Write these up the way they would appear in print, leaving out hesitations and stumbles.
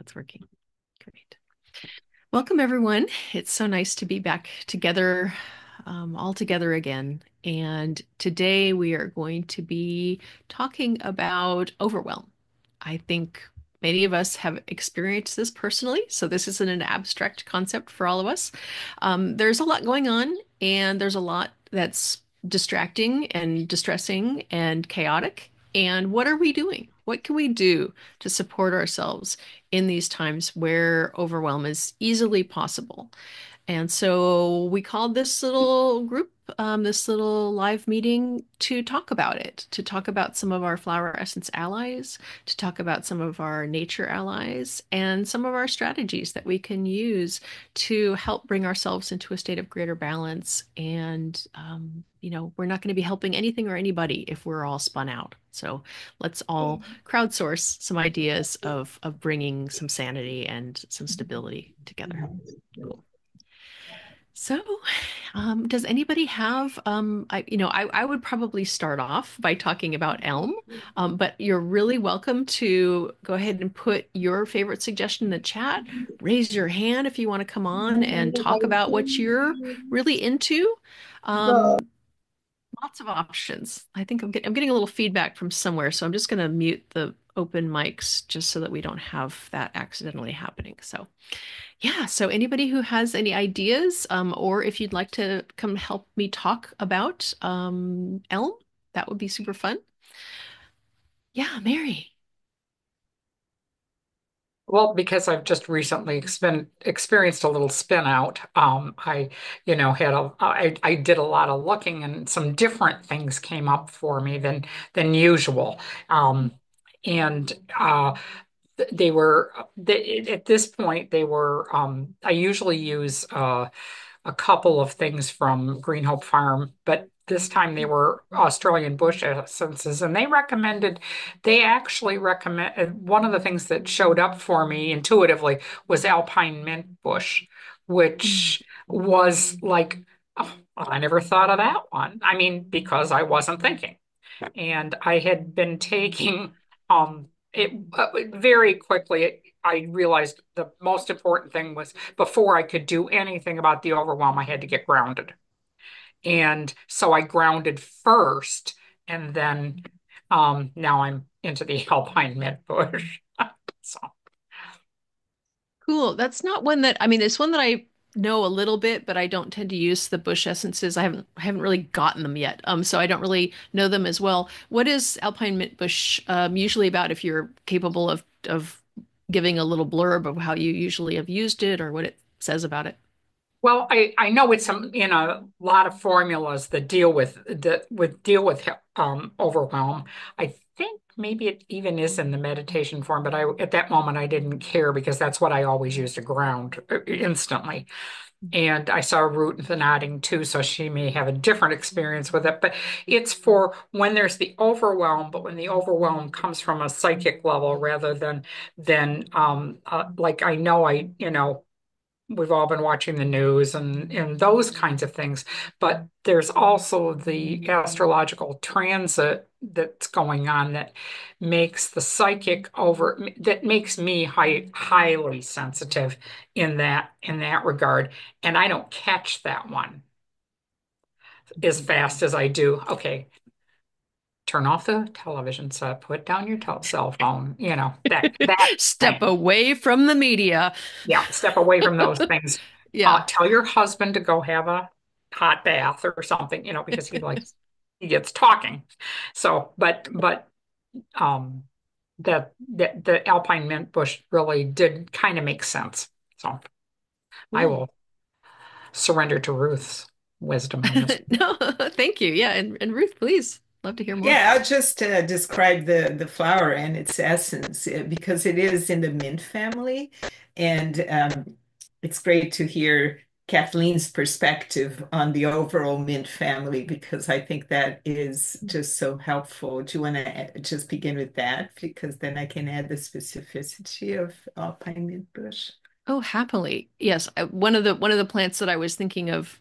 it's working. Great. Welcome, everyone. It's so nice to be back together, all together again. And today we are going to be talking about overwhelm. I think many of us have experienced this personally, so this isn't an abstract concept for all of us. There's a lot going on, and there's a lot that's distracting and distressing and chaotic. And what are we doing? What can we do to support ourselves in these times where overwhelm is easily possible? And so we called this little group, this little live meeting to talk about it, to talk about some of our flower essence allies, to talk about some of our nature allies, and some of our strategies that we can use to help bring ourselves into a state of greater balance. And, we're not going to be helping anything or anybody if we're all spun out. So let's all crowdsource some ideas of bringing some sanity and some stability together. Cool. So, does anybody have, I would probably start off by talking about Elm, but you're really welcome to go ahead and put your favorite suggestion in the chat. Raise your hand if you want to come on and talk about what you're really into. Um, Lots of options. I think I'm getting a little feedback from somewhere, so I'm just going to mute the open mics just so that we don't have that accidentally happening. So. Yeah, so anybody who has any ideas, or if you'd like to come help me talk about Elm, that would be super fun. Yeah, Mary. Well, because I've just recently experienced a little spin out, I did a lot of looking and some different things came up for me than usual. Um, and they were at this point they were I usually use a couple of things from Green Hope Farm, but this time they were Australian bush essences, and they actually recommend, one of the things that showed up for me intuitively was alpine mint bush, Mm. which was like, oh, well, I never thought of that one. I mean, because I wasn't thinking. And I had been taking it very quickly. I realized the most important thing was before I could do anything about the overwhelm, I had to get grounded. And so I grounded first, and then now I'm into the alpine mint bush. So, Cool. That's not one that, I mean, it's one that I know a little bit, but I don't tend to use the bush essences. I haven't really gotten them yet. So I don't really know them as well. What is Alpine Mint Bush usually about if you're capable of giving a little blurb of how you usually have used it or what it says about it? well, I know it's in a lot of formulas that deal with overwhelm. I think maybe it even is in the meditation form, but I at that moment I didn't care because that's what I always use to ground instantly. And I saw Ruth nodding too, so she may have a different experience with it. But it's for when there's the overwhelm, but when the overwhelm comes from a psychic level rather than like I know we've all been watching the news and those kinds of things, but there's also the astrological transit that's going on that makes the psychic over that makes me highly sensitive in that regard, and I don't catch that one as fast as I do. Okay, turn off the television set, put down your cell phone, that Step thing. away from the media. Yeah, step away from those things. Yeah. Tell your husband to go have a hot bath or something, because he gets talking. So, but um, that the alpine mint bush really did kind of make sense. So I Cool. will surrender to Ruth's wisdom on this. No, thank you. Yeah, and Ruth, please. Love to hear more. Yeah, I'll just describe the flower and its essence because it is in the mint family, and it's great to hear Kathleen's perspective on the overall mint family because I think that is just so helpful. Do you want to just begin with that? Because then I can add the specificity of alpine mint bush. Oh, happily. Yes, one of the plants that I was thinking of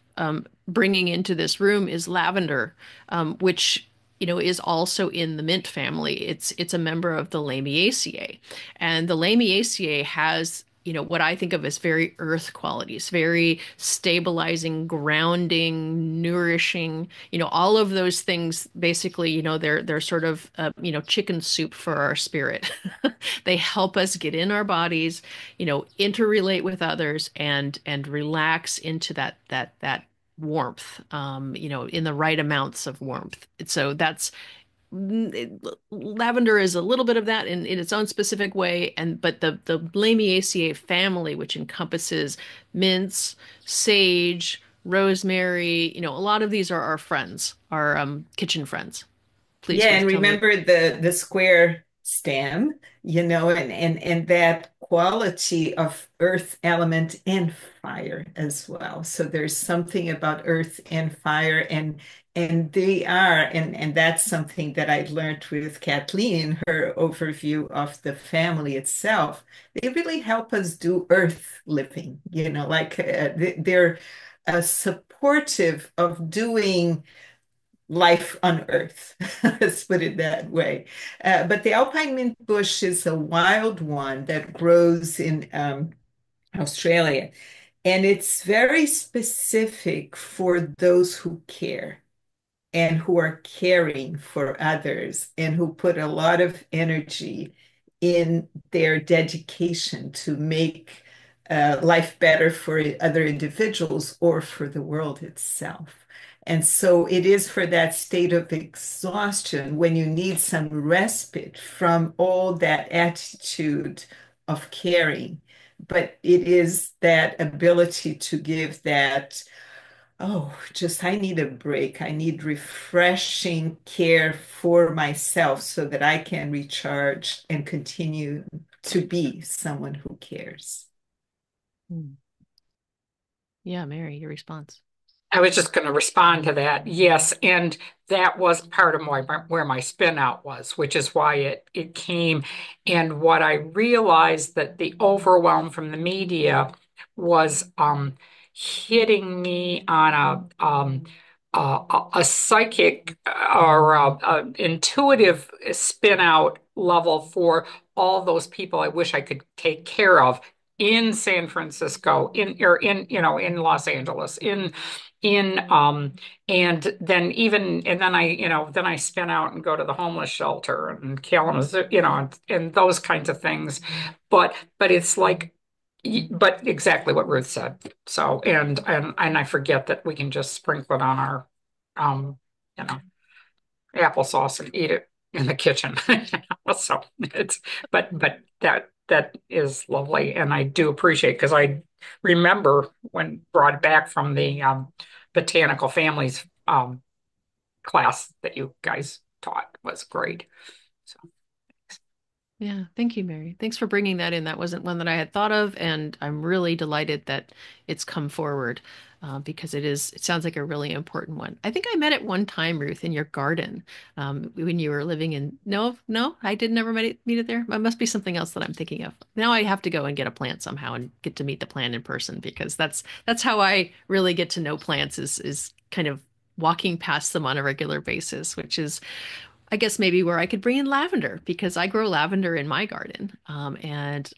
bringing into this room is lavender, which is also in the mint family. It's a member of the Lamiaceae, and the Lamiaceae has what I think of as very earth qualities, very stabilizing, grounding, nourishing, all of those things. Basically, they're sort of chicken soup for our spirit. They help us get in our bodies, interrelate with others, and relax into that warmth, in the right amounts of warmth. So lavender is a little bit of that in its own specific way, but the Lamiaceae family, which encompasses mints, sage, rosemary, a lot of these are our friends, our kitchen friends. Please, Yeah, Ruth, and tell me. remember the square stem, and that quality of earth element and fire as well. So there's something about earth and fire, and they are, and that's something that I learned with Kathleen, her overview of the family itself. They really help us do earth living, like they're supportive of doing life on Earth. Let's put it that way. But the alpine mint bush is a wild one that grows in Australia, and it's very specific for those who care and who are caring for others and who put a lot of energy in their dedication to make life better for other individuals or for the world itself. And so it is for that state of exhaustion when you need some respite from all that attitude of caring. But it is that ability to give that, oh, just I need a break. I need refreshing care for myself so that I can recharge and continue to be someone who cares. Hmm. Yeah, Mary, your response. I was just going to respond to that. Yes, and that was part of where my spin out was, which is why it came. And what I realized that the overwhelm from the media was hitting me on a psychic or a intuitive spin out level for all those people I wish I could take care of in San Francisco, in Los Angeles, in and then I spin out and go to the homeless shelter and Kalamazoo, and those kinds of things. But it's like, but exactly what Ruth said. So and I forget that we can just sprinkle it on our um you know applesauce and eat it in the kitchen. So it's but that is lovely, and I do appreciate, because I remember when brought back from the botanical families class that you guys taught was great. So Yeah, thank you, Mary. Thanks for bringing that in. That wasn't one that I had thought of, and I'm really delighted that it's come forward because it sounds like a really important one. I think I met it one time, Ruth, in your garden when you were living in. No, no, I did never meet it there. It must be something else that I'm thinking of. Now I have to go and get a plant somehow and get to meet the plant in person because that's how I really get to know plants is kind of walking past them on a regular basis, which is I guess maybe where I could bring in lavender because I grow lavender in my garden. And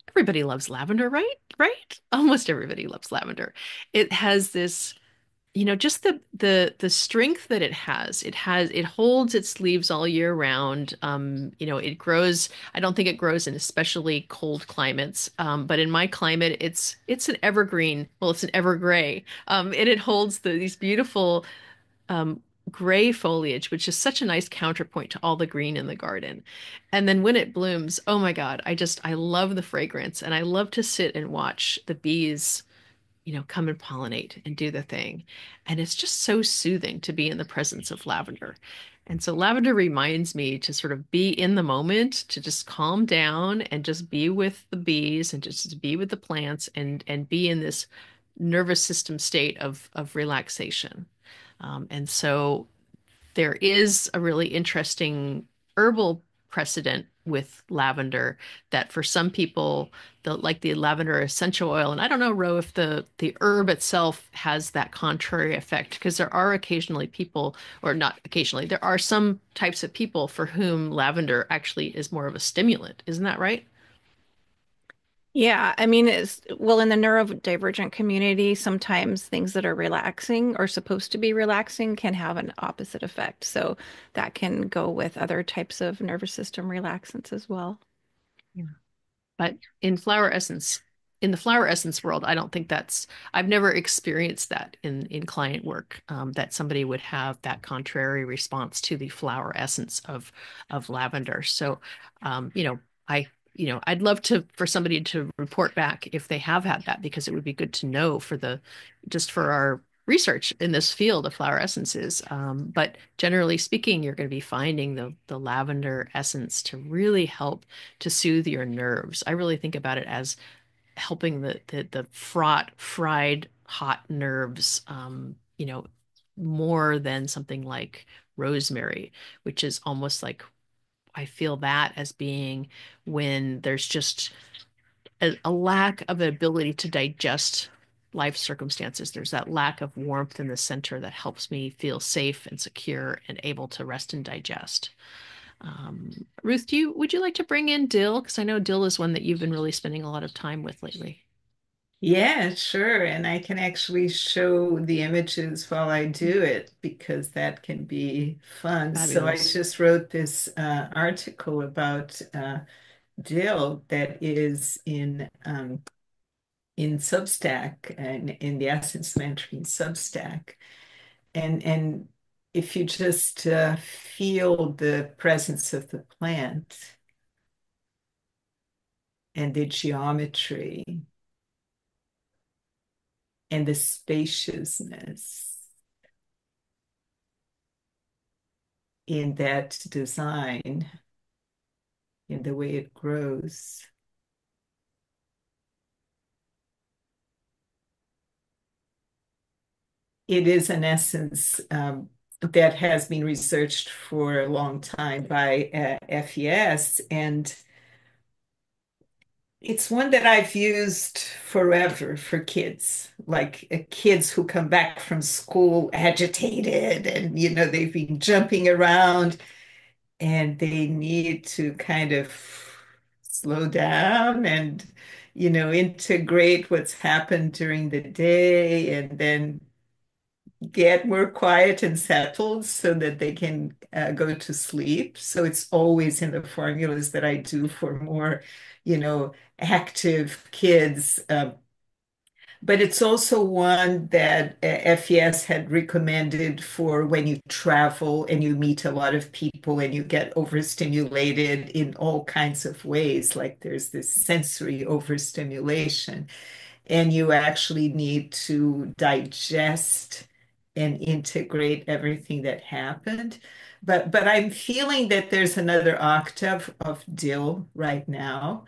everybody loves lavender, right? Right? Almost everybody loves lavender. It has this, just the strength that it holds its leaves all year round. It grows, I don't think it grows in especially cold climates. But in my climate, it's an evergreen. Well, it's an evergray. And it holds these beautiful um, gray foliage, which is such a nice counterpoint to all the green in the garden. And then when it blooms, oh my God, I love the fragrance and I love to sit and watch the bees, come and pollinate and do the thing. And it's just so soothing to be in the presence of lavender. And so lavender reminds me to sort of be in the moment, to just calm down and just be with the bees and just to be with the plants and be in this nervous system state of relaxation. And so there is a really interesting herbal precedent with lavender that for some people, the lavender essential oil, and I don't know, Ro, if the herb itself has that contrary effect, because there are occasionally people, or not occasionally, there are some types of people for whom lavender actually is more of a stimulant. Isn't that right? Yeah, I mean, well, in the neurodivergent community, sometimes things that are relaxing or supposed to be relaxing can have an opposite effect. So that can go with other types of nervous system relaxants as well. Yeah. But in flower essence, in the flower essence world, I don't think I've never experienced that in client work, that somebody would have that contrary response to the flower essence of lavender. So, you know, I, I'd love for somebody to report back if they have had that, because it would be good to know just for our research in this field of flower essences. But generally speaking, you're going to be finding the lavender essence to really help to soothe your nerves. I really think about it as helping the fraught, fried, hot nerves, more than something like rosemary, which is almost like I feel that as being when there's just a lack of ability to digest life circumstances. There's that lack of warmth in the center that helps me feel safe and secure and able to rest and digest. Ruth, would you like to bring in Dill? Because I know Dill is one that you've been really spending a lot of time with lately. Yeah, sure. And I can actually show the images while I do it because that can be fun. So I Fabulous. just wrote this article about Dill that is in Substack and in the Essence Mentoring Substack. And if you just feel the presence of the plant and the geometry and the spaciousness in that design, in the way it grows, it is an essence that has been researched for a long time by FES, and it's one that I've used forever for kids, like kids who come back from school agitated and, they've been jumping around and they need to kind of slow down and, integrate what's happened during the day and then get more quiet and settled so that they can go to sleep. So it's always in the formulas that I do for more, active kids. But it's also one that FES had recommended for when you travel and you meet a lot of people and you get overstimulated in all kinds of ways. Like there's this sensory overstimulation and you actually need to digest and integrate everything that happened. But I'm feeling that there's another octave of Dill right now.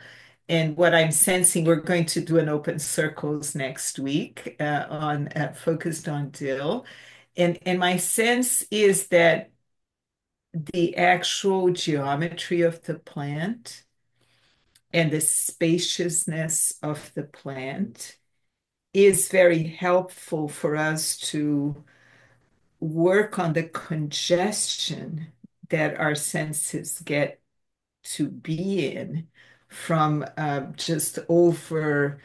And what I'm sensing, we're going to do an open circles next week on focused on Dill. And my sense is that the actual geometry of the plant and the spaciousness of the plant is very helpful for us to work on the congestion that our senses get to be in from just over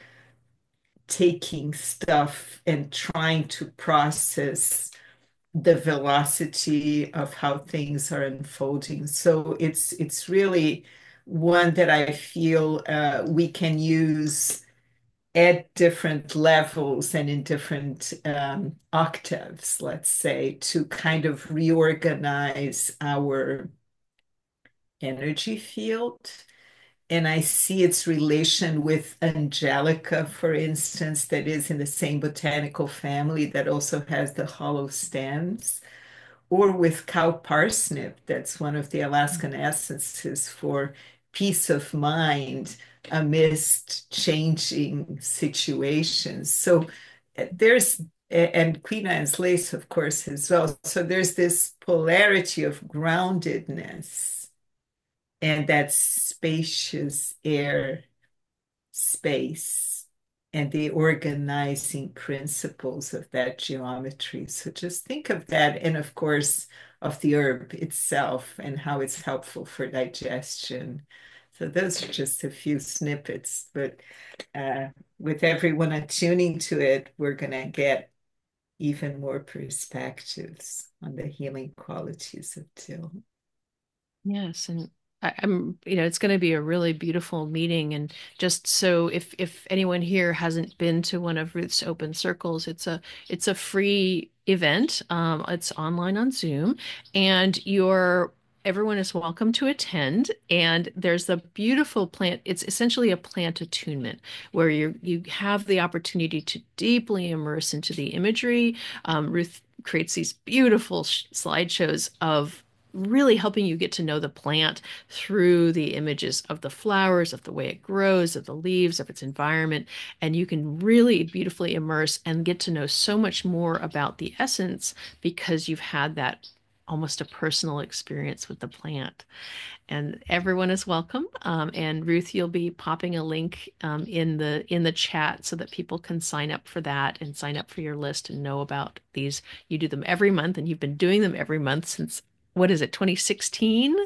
taking stuff and trying to process the velocity of how things are unfolding. So it's really one that I feel we can use at different levels and in different octaves, let's say, to kind of reorganize our energy field. And I see its relation with Angelica, for instance, that is in the same botanical family that also has the hollow stems, or with cow parsnip, that's one of the Alaskan essences for peace of mind amidst changing situations. So there's, and Queen Anne's lace, of course, as well. So there's this polarity of groundedness and that spacious air space and the organizing principles of that geometry. So just think of that, and of course, of the herb itself and how it's helpful for digestion. So those are just a few snippets, but uh, with everyone attuning to it, we're going to get even more perspectives on the healing qualities of dill. Yes, and it's going to be a really beautiful meeting. And just so if anyone here hasn't been to one of Ruth's open circles, it's a free event. It's online on Zoom, and everyone is welcome to attend. And there's a beautiful plant. It's essentially a plant attunement where you have the opportunity to deeply immerse into the imagery. Ruth creates these beautiful slideshows of really helping you get to know the plant through the images of the flowers, of the way it grows, of the leaves, of its environment. And you can really beautifully immerse and get to know so much more about the essence because you've had that almost a personal experience with the plant. And everyone is welcome. And Ruth, you'll be popping a link in the chat so that people can sign up for that and sign up for your list and know about these. You do them every month, and you've been doing them every month since, what is it, 2016?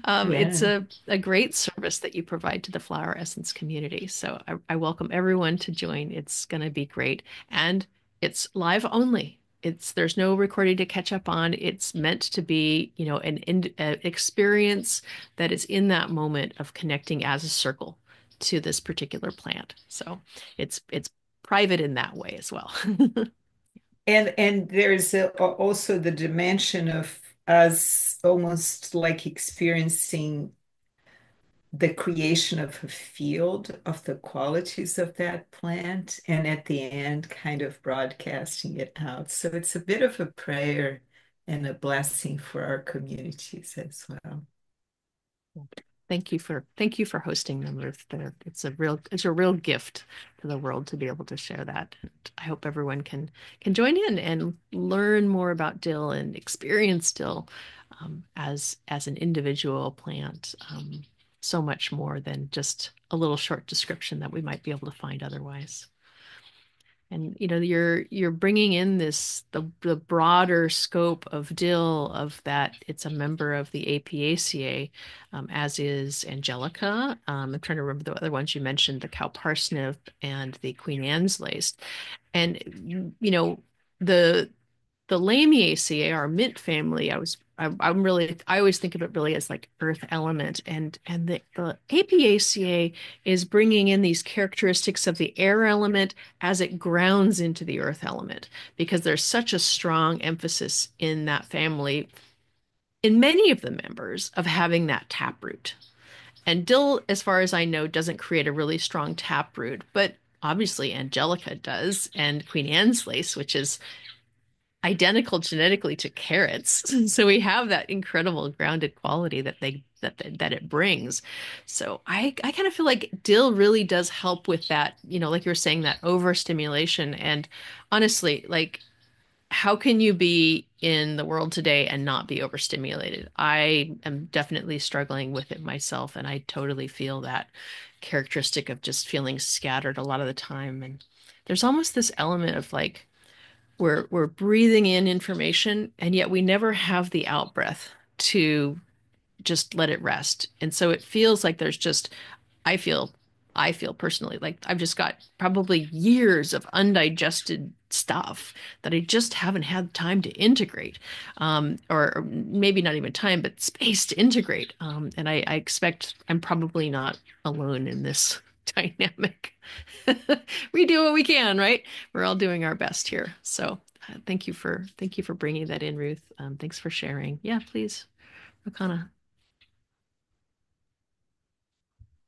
It's Yeah. a great service that you provide to the flower essence community. So I welcome everyone to join. It's going to be great, and it's live only. There's no recording to catch up on. It's meant to be, an experience that is in that moment of connecting as a circle to this particular plant. So it's private in that way as well. And there's also the dimension of us almost like experiencing the creation of a field of the qualities of that plant, and at the end, kind of broadcasting it out. So it's a bit of a prayer and a blessing for our communities as well. Thank you for hosting them, Ruth. It's a real gift to the world to be able to share that. And I hope everyone can join in and learn more about dill and experience dill as an individual plant. So much more than just a little short description that we might be able to find otherwise. And you're bringing in the broader scope of dill, of that it's a member of the APACA, as is Angelica. I'm trying to remember the other ones you mentioned, the cow parsnip and the Queen Anne's lace. And the Lamiaceae, our mint family, I always think of it really as like earth element, and the Apiaceae is bringing in these characteristics of the air element as it grounds into the earth element, because there's such a strong emphasis in that family, in many of the members, of having that taproot. And dill, as far as I know, doesn't create a really strong taproot, but obviously Angelica does, and Queen Anne's lace, which is identical genetically to carrots. So we have that incredible grounded quality that it brings. So I kind of feel like dill really does help with that, like you were saying, that overstimulation. And honestly, like, how can you be in the world today and not be overstimulated? I am definitely struggling with it myself, and I totally feel that characteristic of just feeling scattered a lot of the time. And there's almost this element of like, we're breathing in information, and yet we never have the out breath to just let it rest. And so it feels like there's just, I feel I feel personally like I've just got probably years of undigested stuff that I just haven't had time to integrate, or maybe not even time, but space to integrate. And I expect I'm probably not alone in this dynamic. We do what we can, right? We're all doing our best here. So thank you for bringing that in, Ruth. Thanks for sharing. Yeah, please, Rakana.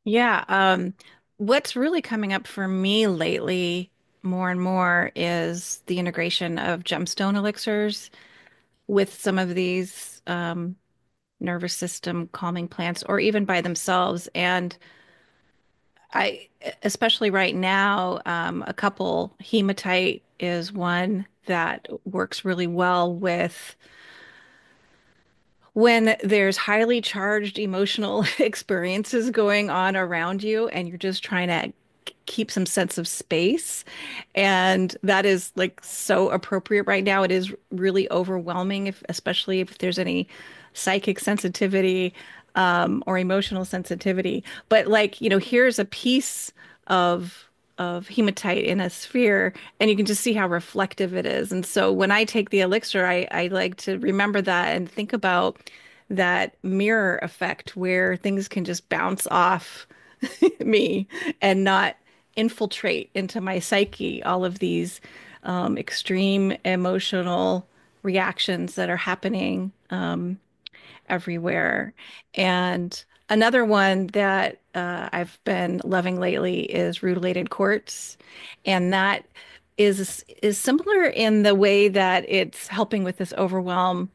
Yeah, what's really coming up for me lately more and more is the integration of gemstone elixirs with some of these nervous system calming plants, or even by themselves. And I, especially right now, a couple, hematite is one that works really well with when there's highly charged emotional experiences going on around you and you're just trying to keep some sense of space. And that is like so appropriate right now. It is really overwhelming, if, especially if there's any psychic sensitivity or emotional sensitivity. But like, here's a piece of hematite in a sphere, and you can just see how reflective it is. And so when I take the elixir, I like to remember that and think about that mirror effect where things can just bounce off me and not infiltrate into my psyche all of these extreme emotional reactions that are happening everywhere. And another one that I've been loving lately is Rutilated Quartz, and that is similar in the way that it's helping with this overwhelm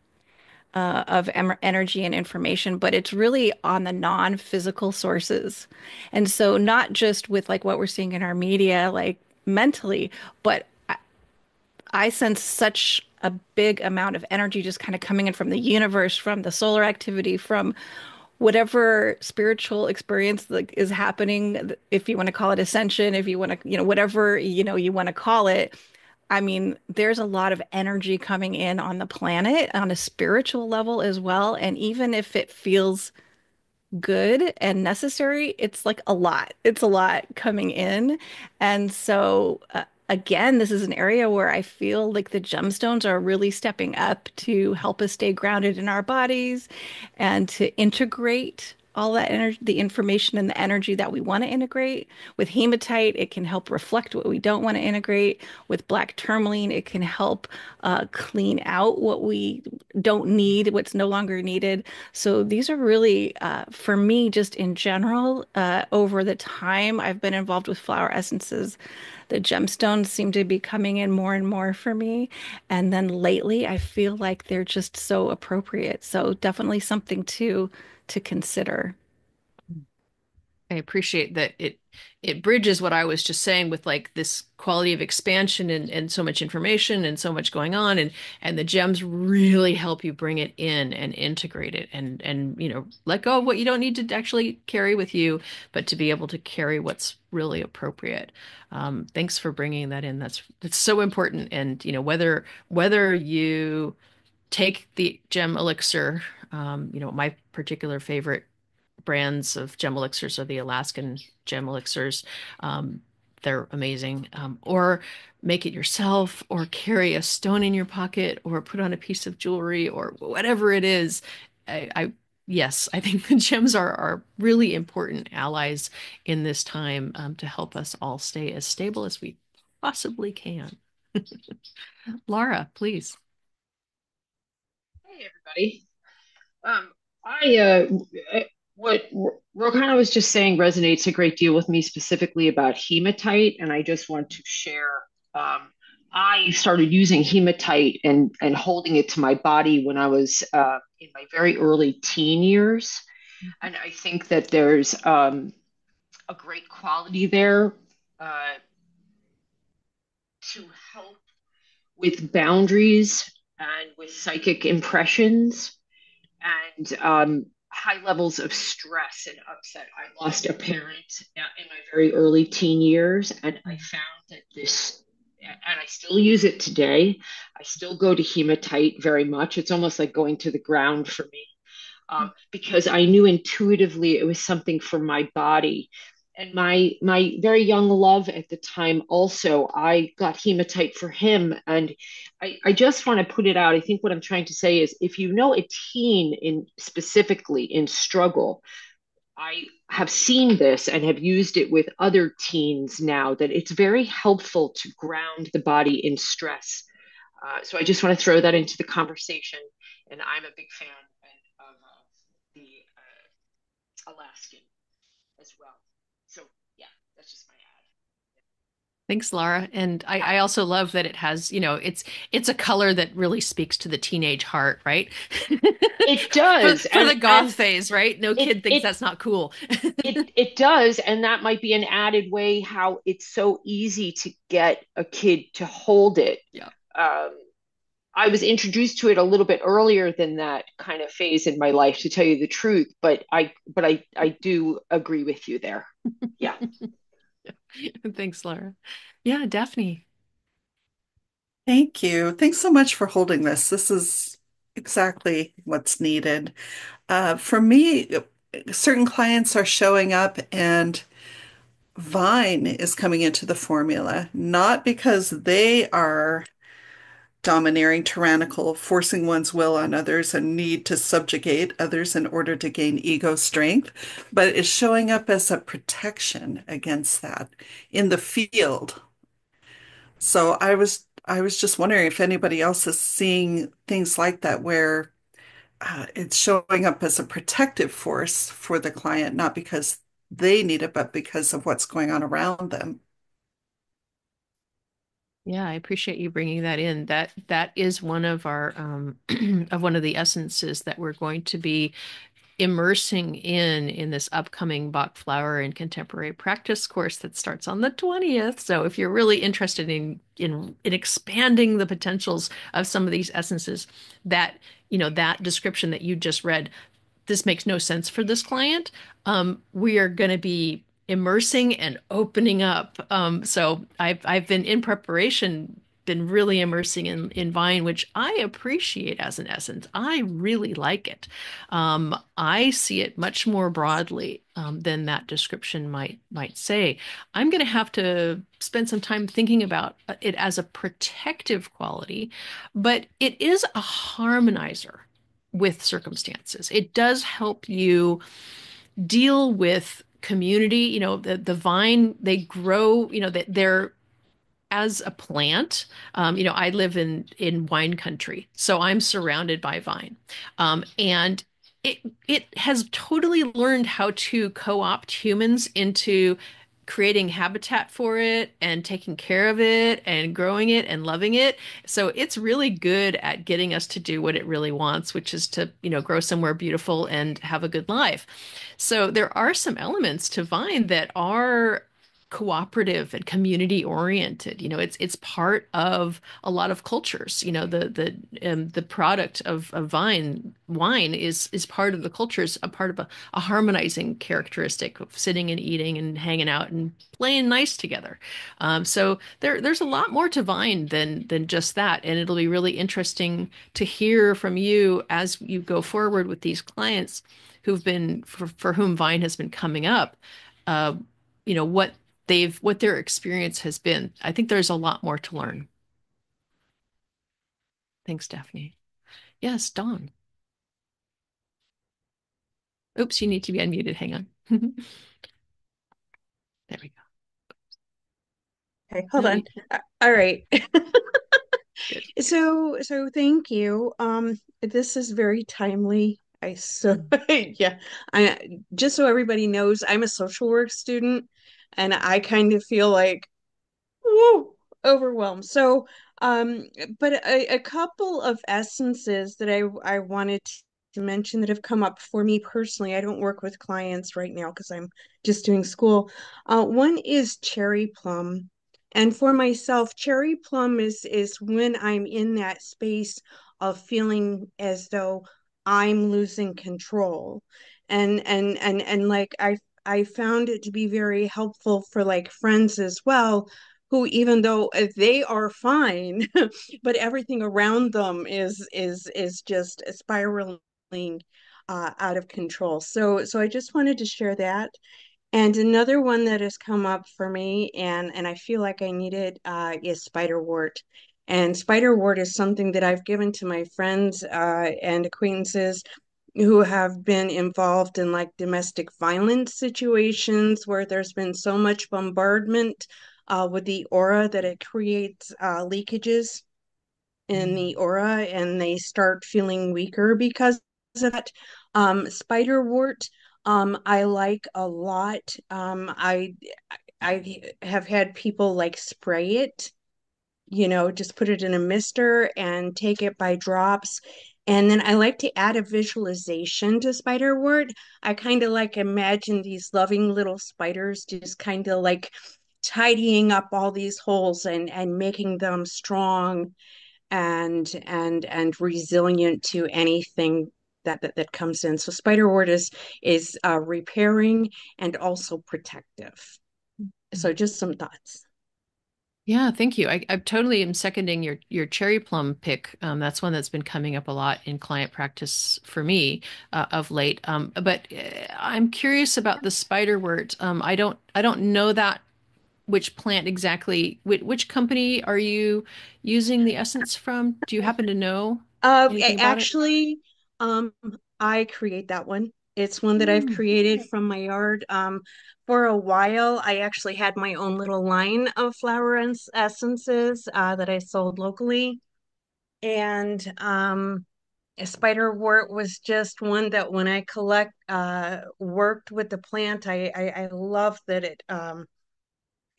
of energy and information, but it's really on the non-physical sources. And so not just with like what we're seeing in our media, like mentally, but I sense such a big amount of energy just kind of coming in from the universe, from the solar activity, from whatever spiritual experience like is happening, if you want to call it ascension, if you want to, whatever, you want to call it. I mean, there's a lot of energy coming in on the planet on a spiritual level as well. And even if it feels good and necessary, it's like a lot. It's a lot coming in. And so, again, this is an area where I feel like the gemstones are really stepping up to help us stay grounded in our bodies and to integrate all that energy, the information and the energy that we want to integrate. With hematite, it can help reflect what we don't want to integrate. With black tourmaline, it can help clean out what we don't need, what's no longer needed. So these are really, for me, just in general, over the time I've been involved with flower essences, the gemstones seem to be coming in more and more for me. And then lately, I feel like they're just so appropriate. So definitely something to consider. I appreciate that it bridges what I was just saying with like this quality of expansion and so much information and so much going on and the gems really help you bring it in and integrate it and let go of what you don't need to actually carry with you, but to be able to carry what's really appropriate. Thanks for bringing that in. That's so important. And whether you take the gem elixir, my particular favorite brands of gem elixirs are the Alaskan gem elixirs. They're amazing. Or make it yourself, or carry a stone in your pocket, or put on a piece of jewelry, or whatever it is. Yes, I think the gems are really important allies in this time to help us all stay as stable as we possibly can. Laura, please. Hey everybody. I what Rokana was just saying resonates a great deal with me specifically about hematite, and I just want to share. Um, I started using hematite and holding it to my body when I was in my very early teen years, and I think that there's a great quality there uh, to help with boundaries and with psychic impressions and high levels of stress and upset. I lost a parent in my very early teen years, and I found that and I still use it today. I still go to hematite very much. It's almost like going to the ground for me because I knew intuitively it was something for my body. And my very young love at the time also, I got hematite for him. And I just want to put it out. I think what I'm trying to say is if you know a teen in specifically in struggle, I have seen this and have used it with other teens now that it's very helpful to ground the body in stress. So I just want to throw that into the conversation. And I'm a big fan of the Alaskan as well. So yeah, that's just my Thanks, Laura. And I also love that it has, it's a color that really speaks to the teenage heart, right? It For does, for the goth phase, right? No it kid thinks it that's not cool. it does, and that might be an added way how it's so easy to get a kid to hold it. Yeah. Um, I was introduced to it a little bit earlier than that kind of phase in my life, to tell you the truth. But I do agree with you there. Yeah. Thanks, Laura. Yeah, Daphne. Thank you. Thanks so much for holding this. This is exactly what's needed. For me, certain clients are showing up and Vine is coming into the formula, not because they are domineering, tyrannical, forcing one's will on others and need to subjugate others in order to gain ego strength, but is showing up as a protection against that in the field. So I was just wondering if anybody else is seeing things like that where it's showing up as a protective force for the client, not because they need it, but because of what's going on around them. Yeah, I appreciate you bringing that in. That is one of our of one of the essences that we're going to be immersing in this upcoming Bach Flower and Contemporary Practice course that starts on the 20th. So if you're really interested in expanding the potentials of some of these essences, that that description that you just read, this makes no sense for this client. We are going to be immersing and opening up. So I've been in preparation, been really immersing in Vine, which I appreciate as an essence. I really like it. I see it much more broadly than that description might say. I'm going to have to spend some time thinking about it as a protective quality, but it is a harmonizer with circumstances. It does help you deal with community. The vine, they grow, that they're as a plant. I live in wine country, so I'm surrounded by vine. And it has totally learned how to co-opt humans into creating habitat for it and taking care of it and growing it and loving it. So it's really good at getting us to do what it really wants, which is to, grow somewhere beautiful and have a good life. So there are some elements to Vine that are cooperative and community oriented. It's part of a lot of cultures. The product of wine is part of the cultures, a part of a harmonizing characteristic of sitting and eating and hanging out and playing nice together. So there's a lot more to Vine than just that, and it'll be really interesting to hear from you as you go forward with these clients who've been for whom Vine has been coming up. Uh, what their experience has been. I think there's a lot more to learn. Thanks, Daphne. Yes, Dawn. Oops, you need to be unmuted. Hang on. There we go. Okay, hold No, on. All right. good. So thank you. This is very timely. Yeah, I just so everybody knows, I'm a social work student, and I kind of feel like woo, overwhelmed. Um, but a couple of essences that I wanted to mention that have come up for me personally. I don't work with clients right now because I'm just doing school. One is cherry plum. And for myself, cherry plum is when I'm in that space of feeling as though I'm losing control. And like I found it to be very helpful for like friends as well, who even though they are fine, but everything around them is just spiraling out of control. So I just wanted to share that. And another one that has come up for me, and I feel like I need it, is spiderwort. And spiderwort is something that I've given to my friends and acquaintances who have been involved in like domestic violence situations where there's been so much bombardment with the aura that it creates leakages in the aura, and they start feeling weaker because of that. Spiderwort, I like a lot. I have had people like spray it, just put it in a mister and take it by drops. And then I like to add a visualization to spiderwort. I kind of like imagine these loving little spiders just kind of like tidying up all these holes and making them strong and resilient to anything that comes in. So Spiderwort is repairing and also protective. So just some thoughts. Yeah, thank you. I totally am seconding your cherry plum pick. That's one that's been coming up a lot in client practice for me of late. But I'm curious about the spiderwort. I don't know that which plant exactly. Which company are you using the essence from? Do you happen to know anything about it? Actually, um, I create that one. It's one that I've Hmm, created from my yard. For a while, I actually had my own little line of flower essences that I sold locally. And Spiderwort was just one that when I worked with the plant, I love that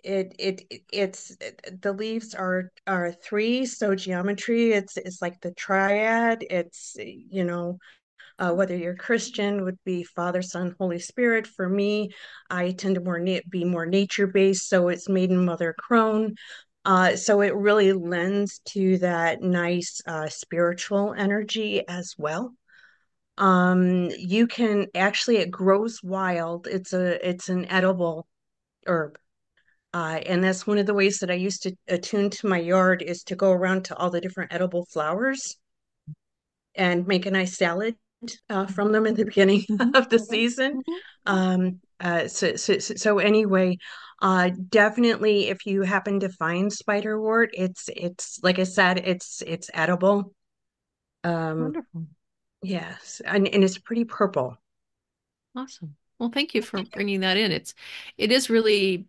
the leaves are three, so geometry, it's like the triad. It's, whether you're Christian would be Father, Son, Holy Spirit. For me, I tend to be more nature based, so it's Maiden, Mother, Crone. So it really lends to that nice spiritual energy as well. You can actually, it grows wild. It's an edible herb. And that's one of the ways that I used to attune to my yard, is to go around to all the different edible flowers and make a nice salad from them in the beginning mhm, of the season. mhm. So anyway, definitely if you happen to find spiderwort, it's like I said, it's edible. Um, Wonderful. yes, and it's pretty purple. Awesome. Well, thank you for bringing that in. It is really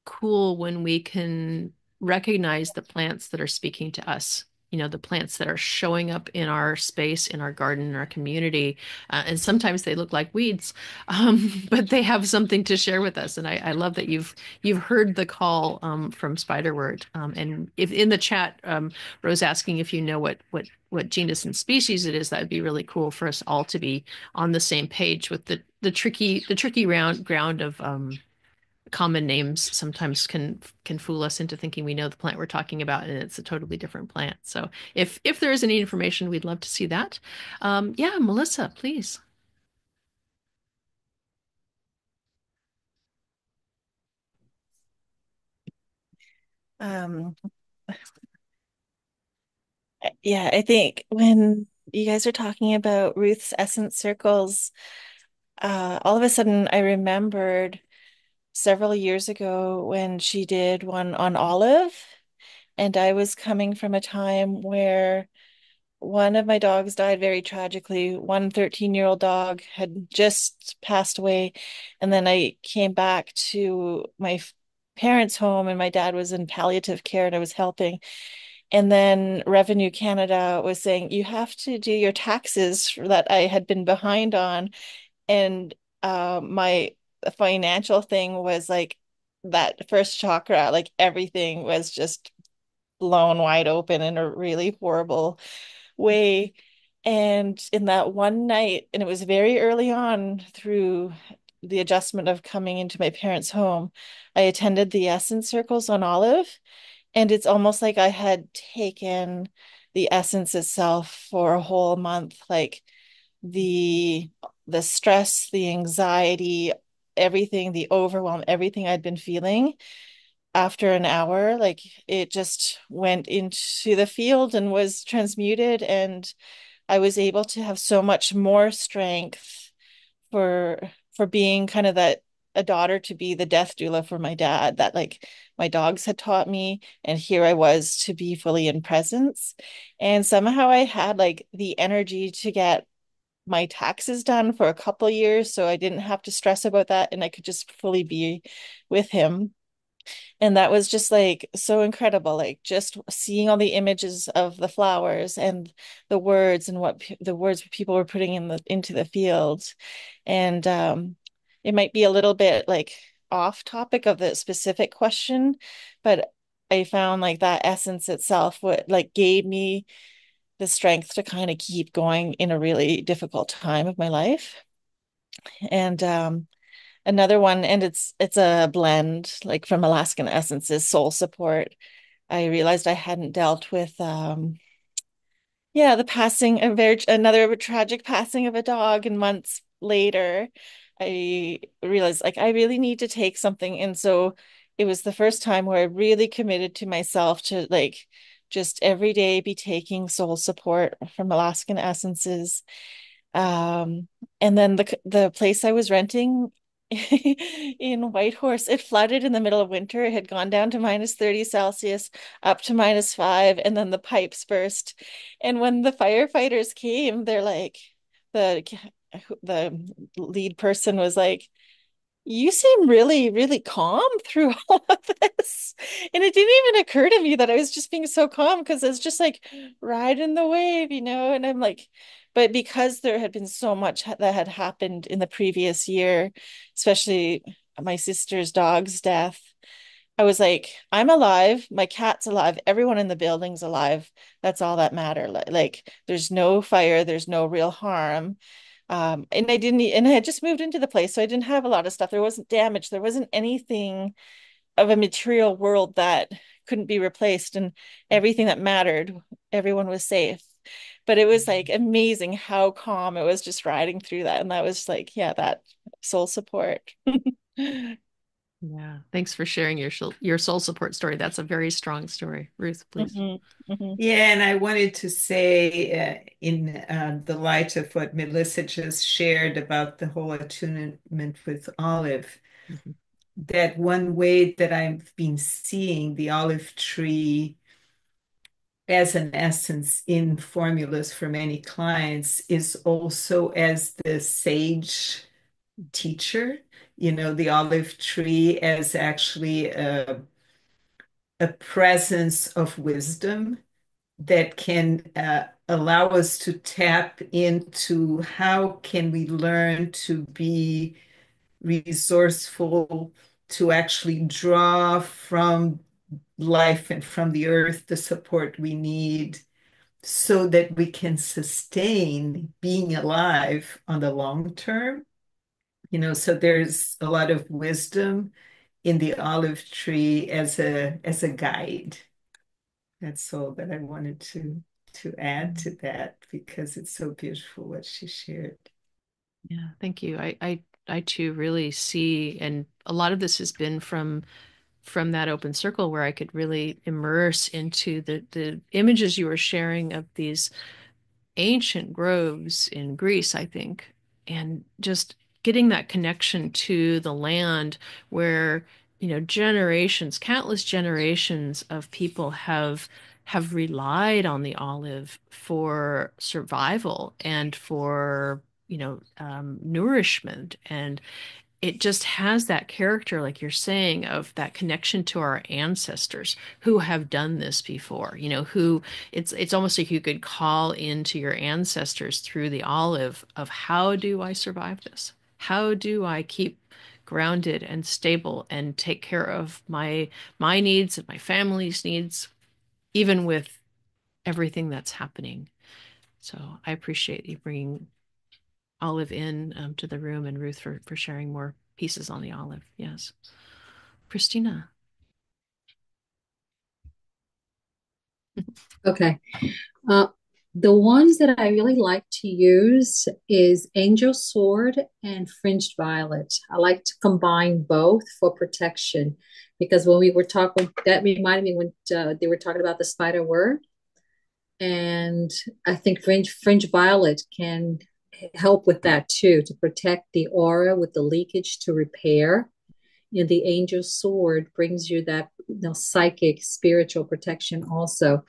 cool when we can recognize the plants that are speaking to us, the plants that are showing up in our space, in our garden, in our community. And sometimes they look like weeds, but they have something to share with us. And I love that you've heard the call from Spiderwort. And if in the chat, Rose asking if you know what genus and species it is, that would be really cool for us all to be on the same page with the tricky round ground of common names sometimes can fool us into thinking we know the plant we're talking about, and it's a totally different plant. So if there is any information, we'd love to see that. Yeah, Melissa, please. Um, yeah, I think when you guys are talking about Ruth's essence circles, all of a sudden I remembered several years ago when she did one on Olive, and I was coming from a time where one of my dogs died very tragically. One 13-year-old dog had just passed away, and then I came back to my parents' home, and my dad was in palliative care, and I was helping. And then Revenue Canada was saying, you have to do your taxes that I had been behind on. And my financial thing was like that first chakra, like everything was just blown wide open in a really horrible way. And in that one night, and it was very early on through the adjustment of coming into my parents' home, I attended the Essence Circles on Olive. And it's almost like I had taken the essence itself for a whole month, like the the stress, the anxiety, everything, the overwhelm, everything I'd been feeling after an hour, like it just went into the field and was transmuted, and I was able to have so much more strength for being kind of that a daughter, to be the death doula for my dad, that like my dogs had taught me, and here I was to be fully in presence. And somehow I had like the energy to get my taxes done for a couple of years, so I didn't have to stress about that, and I could just fully be with him. And that was just like so incredible, like just seeing all the images of the flowers and the words and the words people were putting into the fields. And it might be a little bit like off topic of the specific question, but I found like that essence itself what like gave me the strength to kind of keep going in a really difficult time of my life. And another one, and it's a blend like from Alaskan Essences, Soul Support. I realized I hadn't dealt with yeah, the passing of another tragic passing of a dog, and months later, I realized like I really need to take something. And so it was the first time where I really committed to myself to like just every day be taking soul support from Alaskan Essences. Um, and then the place I was renting in Whitehorse, it flooded in the middle of winter. It had gone down to -30 Celsius, up to -5, and then the pipes burst. And when the firefighters came, they're like, the the lead person was like, you seem really, really calm through all of this. And it didn't even occur to me that I was just being so calm because it's just like riding the wave, you know? And I'm like, but because there had been so much that had happened in the previous year, especially my sister's dog's death, I was like, I'm alive, my cat's alive, everyone in the building's alive. That's all that matter. Like, there's no fire, there's no real harm. And and I had just moved into the place, so I didn't have a lot of stuff. There wasn't damage, there wasn't anything of a material world that couldn't be replaced, and everything that mattered, everyone was safe. But it was like amazing how calm it was just riding through that. And that was like, yeah, that soul support. Yeah. Thanks for sharing your soul support story. That's a very strong story. Ruth, please. Mhm, mhm, Yeah, and I wanted to say, in the light of what Melissa just shared about the whole attunement with Olive, Mhm. that one way that I've been seeing the olive tree as an essence in formulas for many clients is also as the sage teacher, the olive tree as actually a presence of wisdom that can allow us to tap into how can we learn to be resourceful, to actually draw from life and from the earth the support we need so that we can sustain being alive on the long term. So there's a lot of wisdom in the olive tree as a guide. That's all that I wanted to add to that because it's so beautiful what she shared. Yeah, thank you. I too really see, and a lot of this has been from that open circle where I could really immerse into the images you were sharing of these ancient groves in Greece, I think, and just getting that connection to the land where, generations, countless generations of people have relied on the olive for survival and for, nourishment. And it just has that character, like you're saying, of that connection to our ancestors who have done this before, who it's almost like you could call into your ancestors through the olive of how do I survive this? How do I keep grounded and stable and take care of my needs and my family's needs, even with everything that's happening? So I appreciate you bringing Olive in to the room, and Ruth for sharing more pieces on the olive. Yes. Christina. Okay. Uh, the ones that I really like to use is Angel Sword and Fringed Violet. I like to combine both for protection because when we were talking, that reminded me when they were talking about the Spiderwort, and I think Fringe Violet can help with that too to protect the aura with the leakage to repair. And the Angel Sword brings you that psychic spiritual protection also.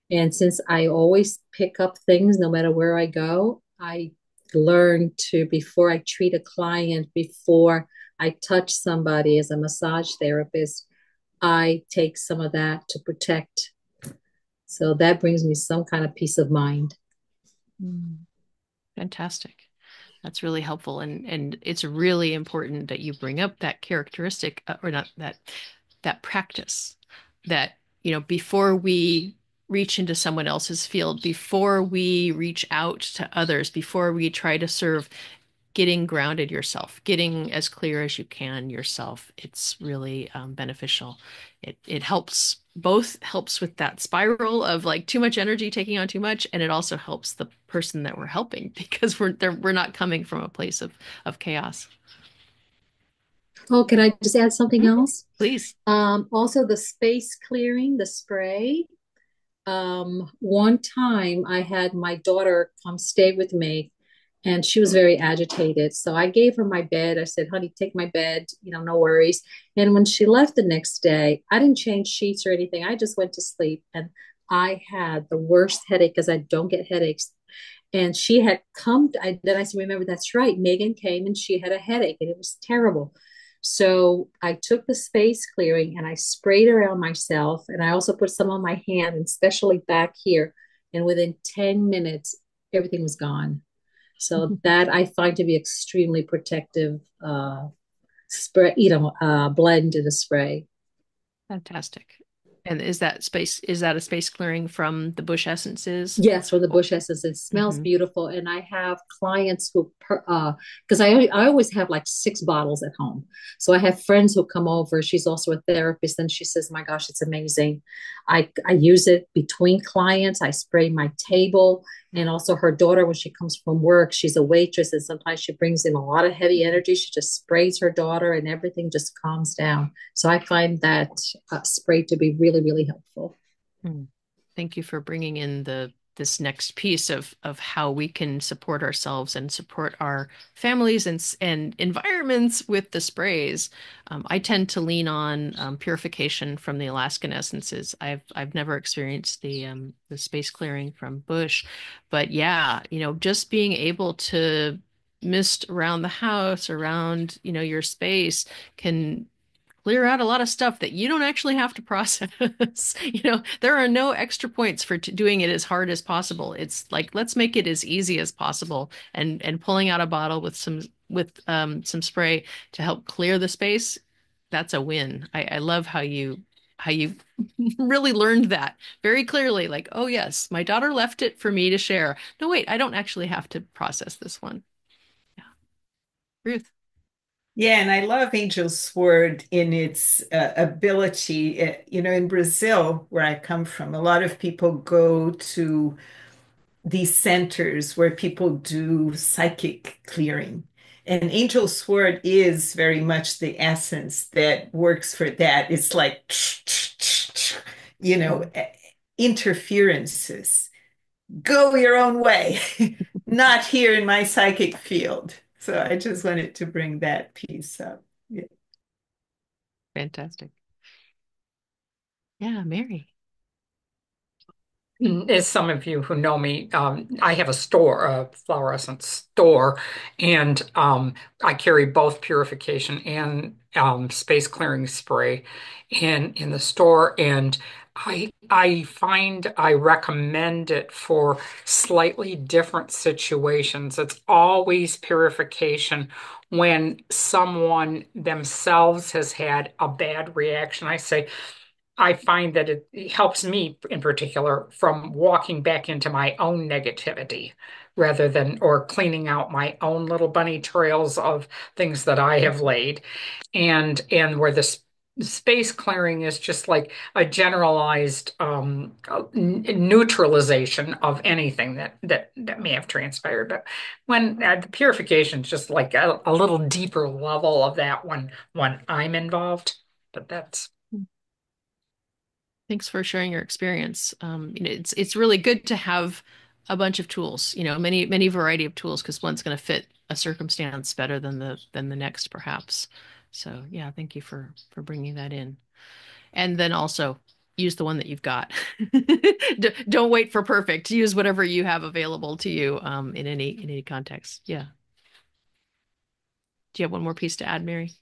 And since I always pick up things no matter where I go, I learn to, before I treat a client, before I touch somebody as a massage therapist, I take some of that to protect. So that brings me some kind of peace of mind. Mm, fantastic. That's really helpful, and it's really important that you bring up that characteristic, or not that practice, that before we reach into someone else's field, before we reach out to others, before we try to serve getting grounded yourself, getting as clear as you can yourself. It's really beneficial. It helps with that spiral of like too much energy taking on too much, and it also helps the person that we're helping because we're not coming from a place of chaos. Oh, can I just add something Mhm. else? Please. Also, the space clearing, the spray. One time I had my daughter come stay with me and she was very agitated. So I gave her my bed. I said, honey, take my bed, no worries. And when she left the next day, I didn't change sheets or anything. I just went to sleep and I had the worst headache because I don't get headaches. And she had come, then I said, remember, that's right. Megan came and she had a headache and it was terrible. So I took the space clearing and I sprayed around myself. And I also put some on my hand and especially back here. And within 10 minutes, everything was gone. So that I find to be extremely protective spray, blend in a spray. Fantastic. And is that a space clearing from the bush essences? Yes, for the bush essence, it smells Mhm. beautiful. And I have clients who, because I always have like 6 bottles at home. So I have friends who come over. She's also a therapist, and she says, "My gosh, it's amazing." I use it between clients. I spray my table, and also her daughter when she comes from work. She's a waitress, and sometimes she brings in a lot of heavy energy. She just sprays her daughter, and everything just calms down. So I find that spray to be really, really helpful. Mm. Thank you for bringing in this next piece of how we can support ourselves and support our families and environments with the sprays. I tend to lean on purification from the Alaskan essences. I've never experienced the space clearing from bush, but yeah, just being able to mist around the house, around, your space can clear out a lot of stuff that you don't actually have to process. There are no extra points for doing it as hard as possible. It's like let's make it as easy as possible, and pulling out a bottle with some spray to help clear the space. That's a win. I love how you really learned that very clearly. Like, oh yes, my daughter left it for me to share. No, wait, I don't actually have to process this one. Yeah, Ruth. Yeah, and I love Angel Sword in its ability. In Brazil, where I come from, a lot of people go to these centers where people do psychic clearing. And Angel Sword is very much the essence that works for that. It's like, you know, Mm. interferences. Go your own way, not here in my psychic field. So I just wanted to bring that piece up. Yeah. Fantastic. Yeah, Mary. As some of you who know me, I have a store, a flower essence store, and I carry both purification and space clearing spray in the store. And I find I recommend it for slightly different situations. It's always purification when someone themselves has had a bad reaction. I find that it helps me in particular from walking back into my own negativity rather than or cleaning out my own little bunny trails of things that I have laid. And where the space clearing is just like a generalized neutralization of anything that may have transpired. But when the purification is just like a little deeper level of that when I'm involved. But that's Thanks for sharing your experience. It's really good to have a bunch of tools, many variety of tools, because one's going to fit a circumstance better than the next, perhaps. So yeah, thank you for bringing that in. And then also use the one that you've got. Don't wait for perfect. Use whatever you have available to you in any context. Yeah. Do you have one more piece to add, Mary?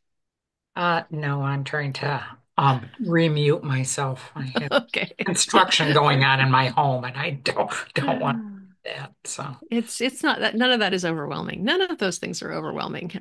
No, I'm trying to remute myself. I have Okay. Yeah. construction going on in my home and I don't want that. So It's not that none of that is overwhelming. None of those things are overwhelming.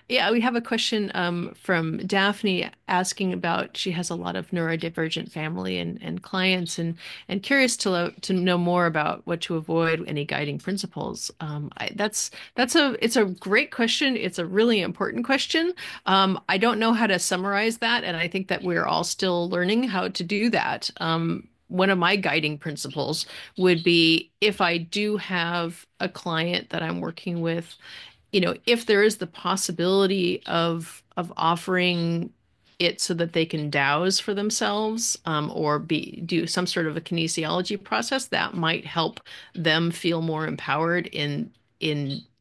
Yeah, we have a question from Daphne asking about she has a lot of neurodivergent family and clients and curious to know more about what to avoid, any guiding principles. It's a great question. It's a really important question. I don't know how to summarize that, and I think that we're all still learning how to do that. One of my guiding principles would be if I do have a client that I'm working with, if there is the possibility of offering it so that they can douse for themselves, or be do some sort of a kinesiology process that might help them feel more empowered in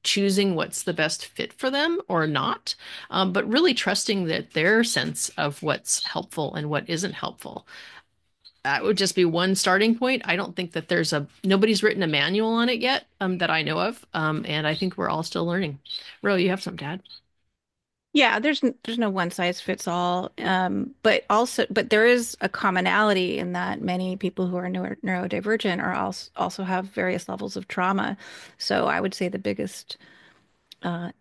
choosing what's the best fit for them or not, but really trusting that their sense of what's helpful and what isn't helpful. That would just be one starting point. I don't think that nobody's written a manual on it yet, that I know of. And I think we're all still learning. Ro, you have some to add? Yeah, there's no one size fits all. But there is a commonality in that many people who are neurodivergent are also have various levels of trauma. So I would say the biggest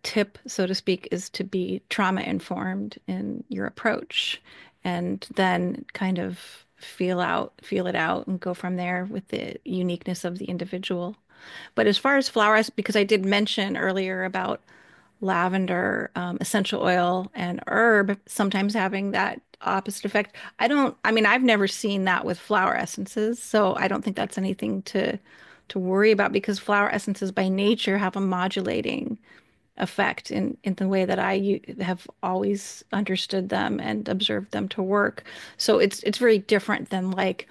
tip, so to speak, is to be trauma informed in your approach, and then kind of feel it out, and go from there with the uniqueness of the individual. But as far as flowers, because I did mention earlier about lavender, essential oil, and herb sometimes having that opposite effect. I mean, I've never seen that with flower essences, so I don't think that's anything to worry about because flower essences by nature have a modulating effect in the way that have always understood them and observed them to work. So it's very different than like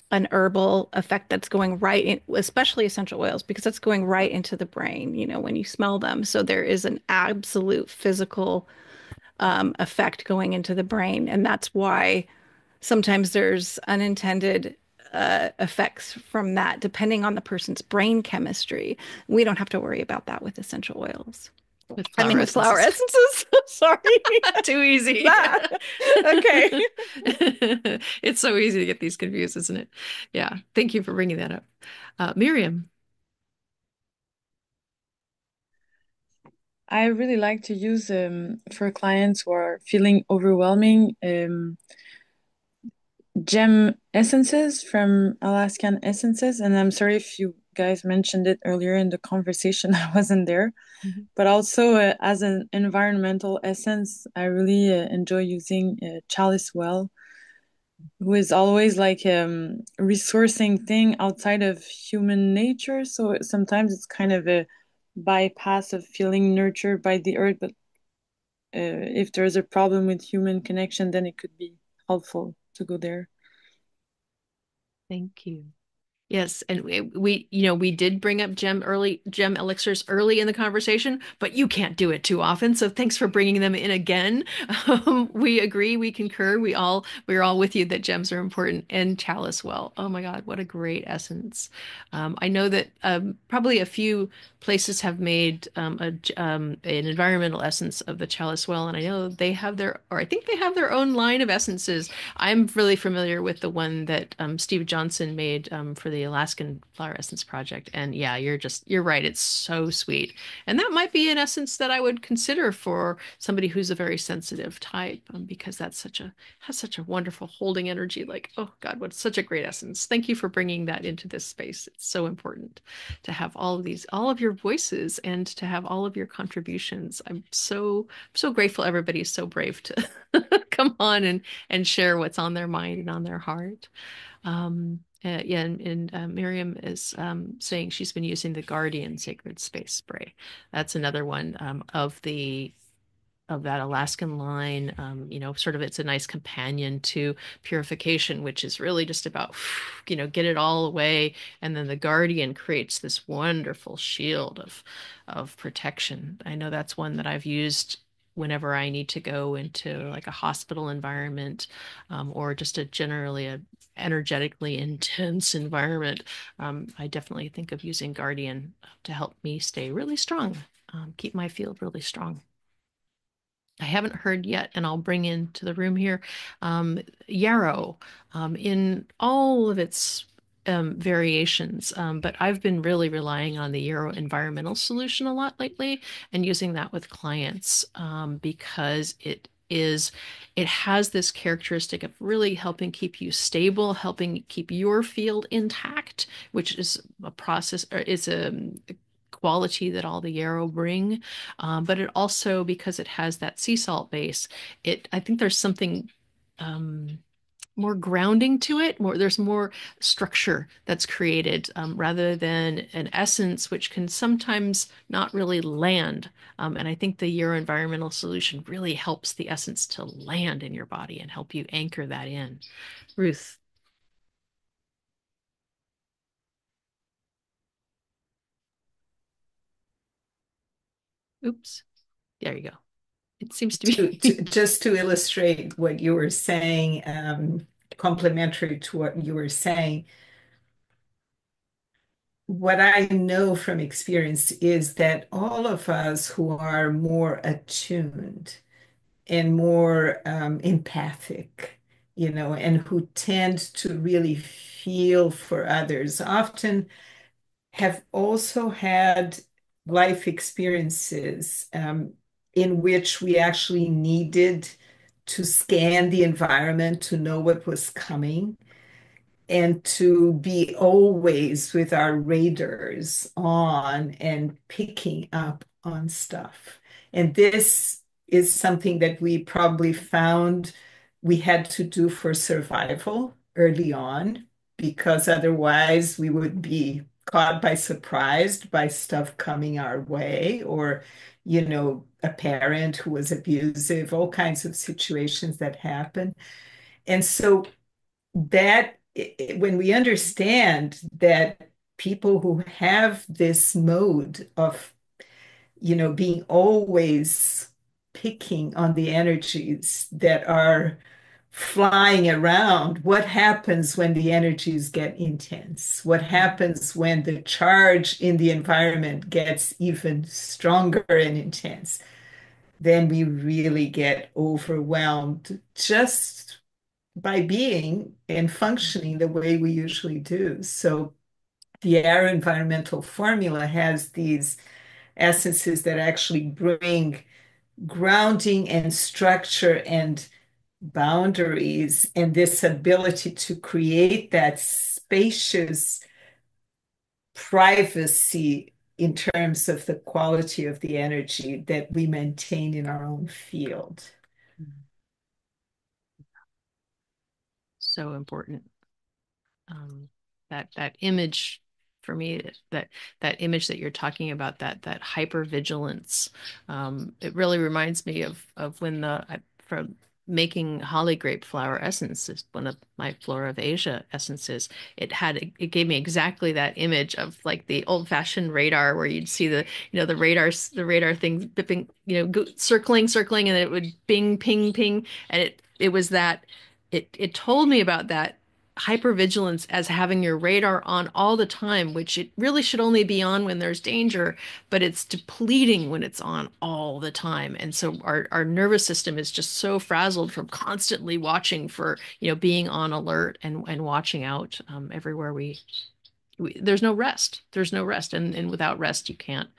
an herbal effect that's going right in, especially essential oils, because that's going right into the brain, when you smell them. So there is an absolute physical effect going into the brain. And that's why sometimes there's unintended effects from that, depending on the person's brain chemistry. We don't have to worry about that with essential oils. With I flower mean, with flower essences. essences. Sorry. Too easy. That. Okay. It's so easy to get these confused, isn't it? Yeah. Thank you for bringing that up. Miriam. I really like to use for clients who are feeling overwhelming gem essences from Alaskan Essences. And I'm sorry if you guys mentioned it earlier in the conversation, I wasn't there. Mhm. But also as an environmental essence, I really enjoy using Chalice Well, who is always like resourcing thing outside of human nature. So sometimes it's kind of a bypass of feeling nurtured by the earth, but if there's a problem with human connection, then it could be helpful to go there. Thank you. Yes, and we did bring up gem elixirs early in the conversation, but you can't do it too often. So thanks for bringing them in again. We agree, we concur. We're all with you that gems are important, and chalice well. Oh my God, what a great essence. I know that probably a few places have made an environmental essence of the chalice well, and I know I think they have their own line of essences. I'm really familiar with the one that Steve Johnson made for the Alaskan Flower Essence Project. And yeah, you're right. It's so sweet. And that might be an essence that I would consider for somebody who's a very sensitive type, because has such a wonderful holding energy. Like, oh God, what such a great essence. Thank you for bringing that into this space. It's so important to have all of your voices and to have all of your contributions. I'm so grateful everybody's so brave to come on and share what's on their mind and on their heart. Yeah, and Miriam is saying she's been using the Guardian Sacred Space Spray. That's another one of that Alaskan line. Sort of it's a nice companion to purification, which is really just about, get it all away. And then the Guardian creates this wonderful shield of protection. I know that's one that I've used whenever I need to go into like a hospital environment, or just a energetically intense environment. I definitely think of using Guardian to help me stay really strong, keep my field really strong. I haven't heard yet, and I'll bring into the room here, Yarrow, in all of its variations, but I've been really relying on the Yarrow environmental solution a lot lately and using that with clients because it has this characteristic of really helping keep you stable, helping keep your field intact, which is a process or is a quality that all the Yarrow bring. But it also, because it has that sea salt base, I think there's something um, more grounding to it. There's more structure that's created rather than an essence, which can sometimes not really land. And I think the Euro environmental solution really helps the essence to land in your body and help you anchor that in. Ruth, oops, there you go. It seems to be. Just to illustrate what you were saying, complementary to what you were saying, what I know from experience is that all of us who are more attuned and more empathic, and who tend to really feel for others, often have also had life experiences in which we actually needed to scan the environment to know what was coming and to be always with our radars on and picking up on stuff. And this is something that we probably found we had to do for survival early on, because otherwise we would be caught by surprise by stuff coming our way, or a parent who was abusive, all kinds of situations that happen. And so that when we understand that people who have this mode of being always picking on the energies that are flying around, what happens when the energies get intense? What happens when the charge in the environment gets even stronger and intense? Then we really get overwhelmed just by being and functioning the way we usually do. So the Yarrow environmental formula has these essences that actually bring grounding and structure and boundaries, and this ability to create that spacious privacy in terms of the quality of the energy that we maintain in our own field. So important. That image for me, that image that you're talking about, that hypervigilance, it really reminds me of when from making holly grape flower essence is one of my Flora of Asia essences. It gave me exactly that image of like the old-fashioned radar where you'd see the radar thing bipping, circling, and it would bing, ping, ping, and it was that it told me about that hypervigilance as having your radar on all the time, which it really should only be on when there's danger, but it's depleting when it's on all the time. And so our nervous system is just so frazzled from constantly watching for, being on alert and watching out everywhere there's no rest. There's no rest. And without rest, you can't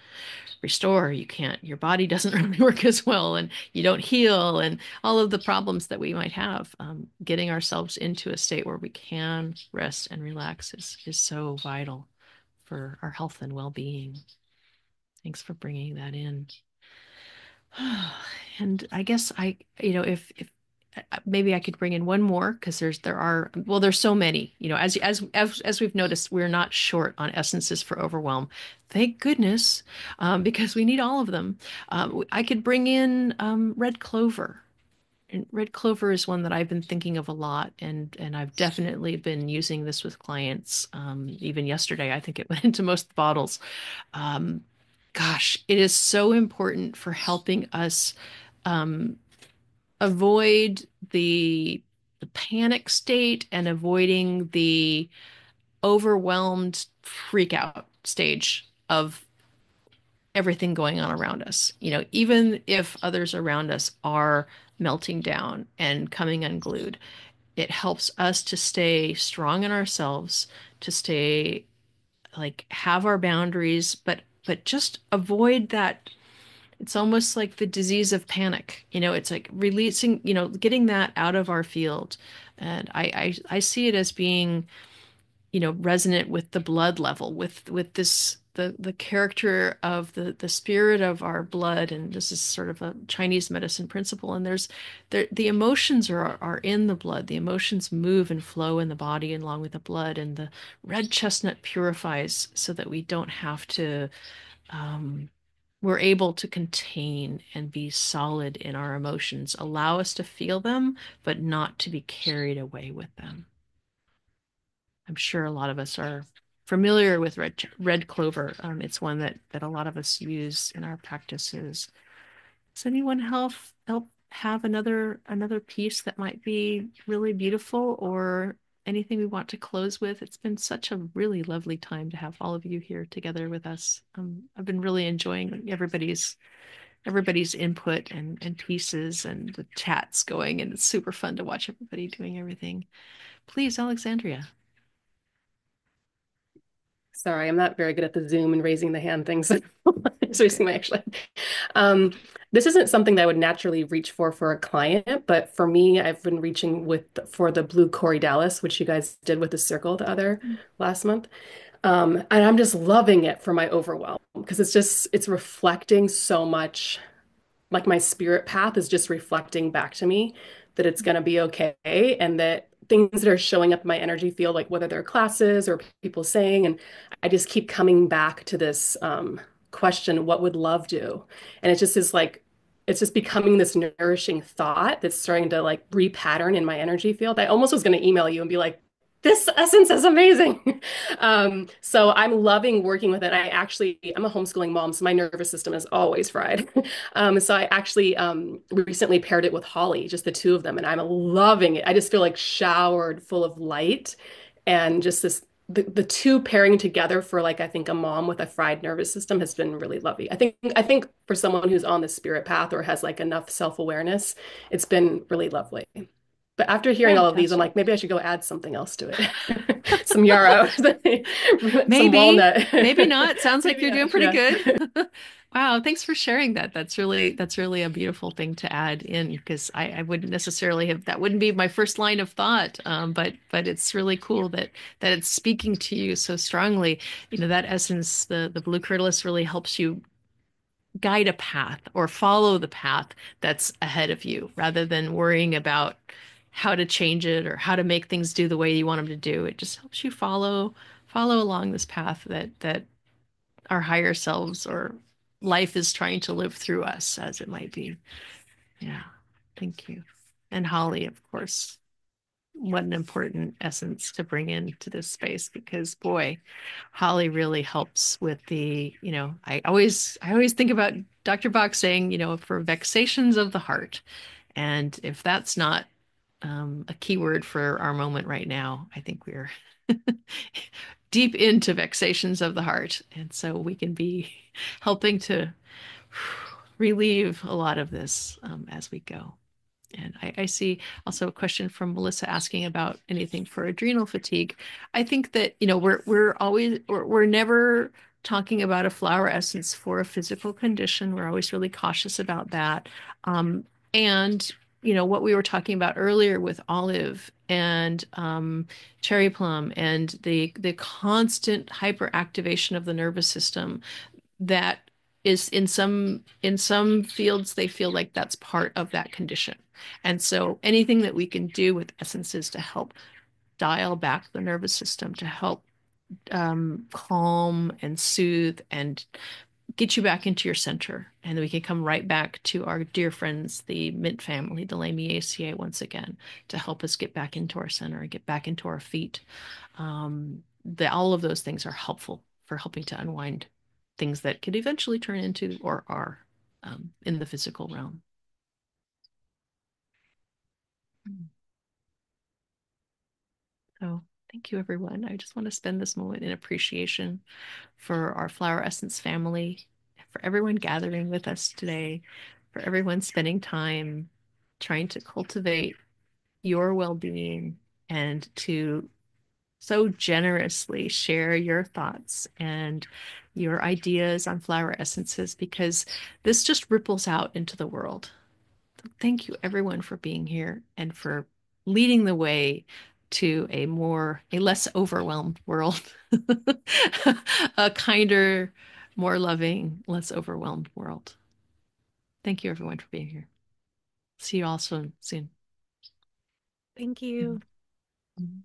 restore, your body doesn't really work as well, and you don't heal, and all of the problems that we might have. Getting ourselves into a state where we can rest and relax is so vital for our health and well-being. Thanks for bringing that in. And I guess if maybe I could bring in one more, because there's so many, as we've noticed, we're not short on essences for overwhelm. Thank goodness, because we need all of them. I could bring in red clover. And red clover is one that I've been thinking of a lot, and I've definitely been using this with clients. Even yesterday, I think it went into most bottles. Um, Gosh, it is so important for helping us avoid the panic state and avoiding the overwhelmed freak out stage of everything going on around us. Even if others around us are melting down and coming unglued, It helps us to stay strong in ourselves, to stay like have our boundaries, but just avoid that. It's almost like the disease of panic. It's like releasing, getting that out of our field. And I see it as being, resonant with the blood level, with this the character of the spirit of our blood. And this is sort of a Chinese medicine principle. And the emotions are in the blood. The emotions move and flow in the body along with the blood. And the red chestnut purifies so that we don't have to we're able to contain and be solid in our emotions, allow us to feel them, but not to be carried away with them. I'm sure a lot of us are familiar with red clover. It's one that a lot of us use in our practices. Does anyone help have another piece that might be really beautiful, or anything we want to close with? It's been such a really lovely time to have all of you here together with us. I've been really enjoying everybody's input and pieces and the chats going, and it's super fun to watch everybody doing everything. Please, Alexandria. Sorry, I'm not very good at the Zoom and raising the hand things. Just raising my actually. Um, this isn't something that I would naturally reach for a client, but for me, I've been reaching for the blue Corydalis, which you guys did with the circle the other last month. And I'm just loving it for my overwhelm because it's reflecting so much, like my spirit path is just reflecting back to me that it's going to be okay, and that things that are showing up in my energy field, like whether they're classes or people saying, and I just keep coming back to this question, what would love do? And it just is like, it's just becoming this nourishing thought that's starting to like repattern in my energy field. I almost was going to email you and be like, this essence is amazing. So I'm loving working with it. I'm a homeschooling mom, so my nervous system is always fried. So I actually recently paired it with holly, just the two of them, and I'm loving it. I just feel like showered full of light, and just the two pairing together for like I think a mom with a fried nervous system has been really lovely. I think for someone who's on the spirit path or has like enough self-awareness, it's been really lovely. But after hearing all of these, I'm Fantastic. like, maybe I should go add something else to it. Some yarrow, some Maybe, walnut. maybe not. Sounds like Maybe you're doing not. pretty Yeah. good. Wow, thanks for sharing that. That's really a beautiful thing to add in, because I wouldn't necessarily have, that wouldn't be my first line of thought. But it's really cool that it's speaking to you so strongly. That essence, the blue Corydalis really helps you guide a path or follow the path that's ahead of you, rather than worrying about how to change it or how to make things do the way you want them to do. It just helps you follow along this path that our higher selves or life is trying to live through us, as it might be. Yeah. Thank you. And Holly, of course. What an important essence to bring into this space, because boy, Holly really helps with I always think about Dr. Bach saying, for vexations of the heart. And if that's not a keyword for our moment right now, I think we're deep into vexations of the heart. And so we can be helping to relieve a lot of this as we go. And I see also a question from Melissa asking about anything for adrenal fatigue. I think that, we're never talking about a flower essence for a physical condition. We're always really cautious about that. And what we were talking about earlier with olive and cherry plum and the constant hyperactivation of the nervous system, that is in some fields they feel like that's part of that condition. And so anything that we can do with essences to help dial back the nervous system, to help calm and soothe and get you back into your center, and then we can come right back to our dear friends, the mint family, the Lamiaceae, once again, to help us get back into our center and get back into our feet. All of those things are helpful for helping to unwind things that could eventually turn into or are in the physical realm. So thank you, everyone. I just want to spend this moment in appreciation for our Flower Essence family, for everyone gathering with us today, for everyone spending time trying to cultivate your well-being and to so generously share your thoughts and your ideas on flower essences, because this just ripples out into the world. Thank you everyone for being here and for leading the way to a less overwhelmed world, a kinder, more loving, less overwhelmed world. Thank you everyone for being here. See you all soon. Thank you. Mhm.